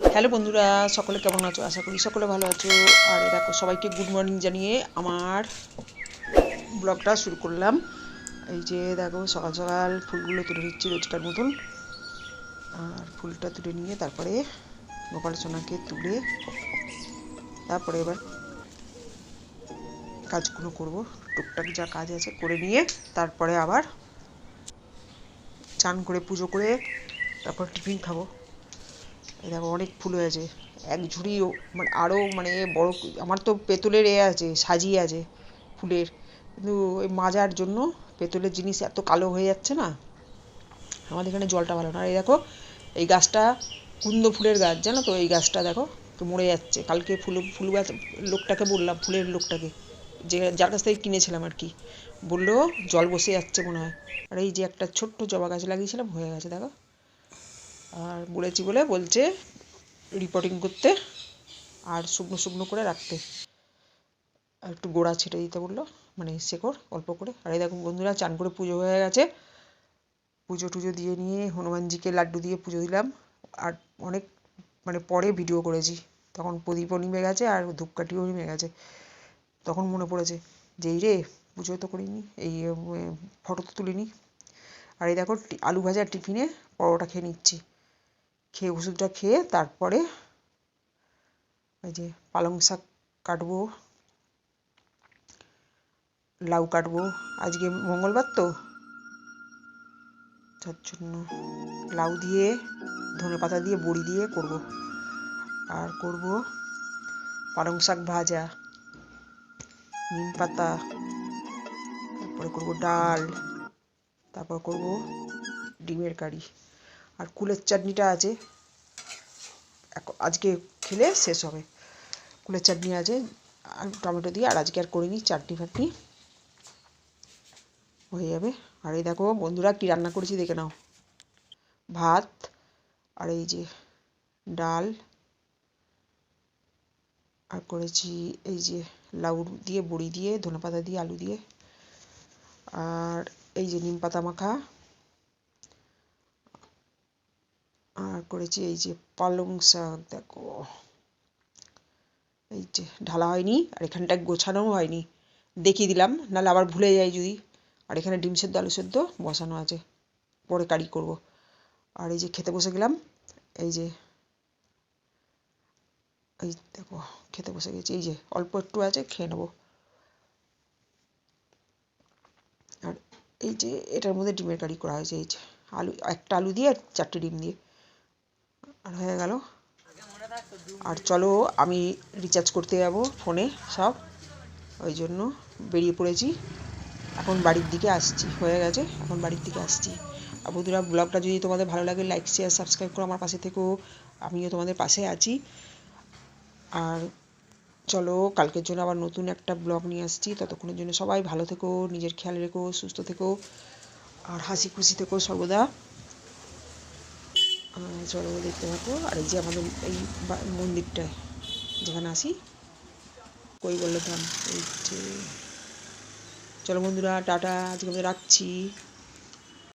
Hello বন্ধুরা, সকলে কেমন আছো? আশা করি সকলে ভালো আছো। আর দেখো, সবাইকে গুড মর্নিং জানিয়ে আমার ব্লগটা শুরু করলাম। এই যে দেখো, সকাল সকাল ফুলগুলো তুলে নিচ্ছি রোজকার মতন। আর ফুলটা তুলে নিয়ে তারপরে গোপাল সোনাকে তুলে তারপরে এবার কাজগুলো করব। টুকটাক যা কাজ আছে করে নিয়ে তারপরে আবার চান করে পুজো করে তারপর টিফিন খাবো। এই দেখো, অনেক ফুল হয়েছে, এক ঝুড়ি। মানে আরও মানে বড়, আমার তো পেতলের আছে, সাজিয়ে আছে ফুলের, কিন্তু ওই মাজার জন্য পেতলের জিনিস এত কালো হয়ে যাচ্ছে না, আমাদের এখানে জলটা ভালো না। আর এই দেখো, এই গাছটা কুন্দ ফুলের গাছ, জানো তো? এই গাছটা দেখো তো মরে যাচ্ছে। কালকে ফুল গাছ লোকটাকে বললাম, ফুলের লোকটাকে, যে যার কাছ থেকে কিনেছিলাম আর কি, বললো জল বসে যাচ্ছে মনে হয়। আর এই যে একটা ছোট্ট জবা গাছ লাগিয়েছিলাম, হয়ে গেছে দেখো। আর বলেছি বলে বলছে রিপোর্টিং করতে আর শুকনো শুকনো করে রাখতে, আর একটু গোড়া ছেটে দিতে বললো, মানে শেকড় অল্প করে। আর এই দেখো বন্ধুরা, চান করে পুজো হয়ে গেছে। পুজো টুজো দিয়ে নিয়ে হনুমানজিকে লাড্ডু দিয়ে পুজো দিলাম। আর অনেক মানে পরে ভিডিও করেছি, তখন প্রদীপও নিমে গেছে আর ধূপকাঠিও নিমে গেছে। তখন মনে পড়েছে যে এই রে, পুজো তো করিনি, এই ফটো তো তুলিনি। আর এই দেখো, আলু ভাজা টিফিনে পরোটা খেয়ে নিচ্ছি। খেয়ে ওষুধটা খেয়ে তারপরে এই যে পালং শাক কাটবো, লাউ কাটবো। আজকে মঙ্গলবার তো, তার জন্য লাউ দিয়ে ধনেপাতা দিয়ে বড়ি দিয়ে করব। আর করব পালং শাক ভাজা, নিম পাতা, তারপরে করব ডাল, তারপর করব ডিমের কারি। আর কুলের চাটনিটা আছে, আজকে খেলে শেষ হবে। কুলের চাটনি আছে আর টমেটো দিয়ে, আর আজকে আর করিনি, চাটনি ফাটনি হয়ে যাবে। আর এই দেখো বন্ধুরা, কি রান্না করেছি দেখে নাও। ভাত, আর এই যে ডাল, আর করেছি এই যে লাউ দিয়ে বড়ি দিয়ে ধনেপাতা দিয়ে আলু দিয়ে, আর এই যে নিম পাতা মাখা, আর করেছি এই যে পালং শাক। দেখো, এই যে ঢালা হয়নি, আর এখানটায় গোছানোও হয়নি, দেখিয়ে দিলাম, নাহলে আবার ভুলে যাই যদি। আর এখানে ডিম সেদ্ধ আলু সেদ্ধ বসানো আছে, পরে কারি করব। আর এই যে খেতে বসে গেলাম, এই যে এই দেখো খেতে বসে গেছি, এই যে অল্প একটু আছে, খেয়ে নেবো। আর এই যে এটার মধ্যে ডিমের কারি করা হয়েছে, এই যে আলু, একটা আলু দিয়ে আর 4টে ডিম দিয়ে, আর হয়ে গেল। আর চলো, আমি রিচার্জ করতে যাব ফোনে সব, ওই জন্য বেরিয়ে পড়েছি। এখন বাড়ির দিকে আসছি, হয়ে গেছে, এখন বাড়ির দিকে আসছি। আর বন্ধুরা, ব্লগটা যদি তোমাদের ভালো লাগে, লাইক শেয়ার সাবস্ক্রাইব করো, আমার পাশে থেকো, আমিও তোমাদের পাশে আছি। আর চলো, কালকের জন্য আবার নতুন একটা ব্লগ নিয়ে আসছি। ততক্ষণের জন্য সবাই ভালো থেকো, নিজের খেয়াল রেখো, সুস্থ থেকো, আর হাসি খুশি থেকো সর্বদা। চলো দেখতে থাকো। আর এই যে আমাদের এই মন্দিরটায় যেখানে আসি, কৈবল্য ধাম, এই যে। চলো বন্ধুরা, টাটা, আজকে আমি রাখছি।